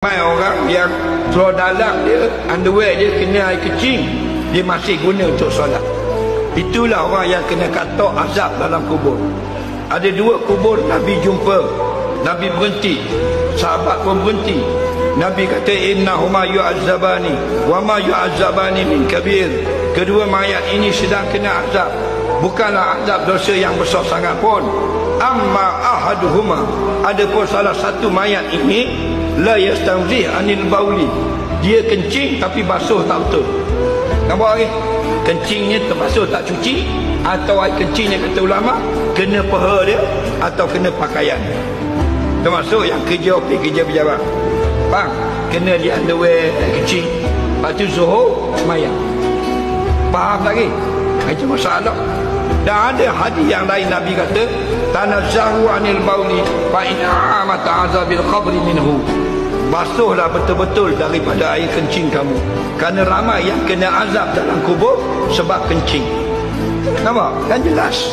Ramai orang yang seluar dalam dia, underwear dia kena air kecing, dia masih guna untuk solat. Itulah orang yang kena katok azab dalam kubur. Ada dua kubur Nabi jumpa, Nabi berhenti, sahabat pun berhenti. Nabi kata innahuma yu'azzabani wa ma yu'azzabani min kabir. Kedua mayat ini sedang kena azab, bukanlah azab dosa yang besar sangat pun. Amma ahaduhuma, adapun salah satu mayat ini la yastanzih anil bauli, dia kencing tapi basuh tak betul. Nampak lagi? Kencingnya terbasuh tak cuci, atau air kencingnya kata ulama kena peha dia atau kena pakaian. Termasuk yang kerja kerja pejabat, bang, kena di underwear kencing, lepas tu zuhur semayang. Faham lagi? Itu masalah. Dan ada hadis yang lain Nabi kata tanazzahu anil bauli fa in amata azabil qabri minhu, basuhlah betul-betul daripada air kencing kamu, kerana ramai yang kena azab dalam kubur sebab kencing. Nampak? Kan jelas.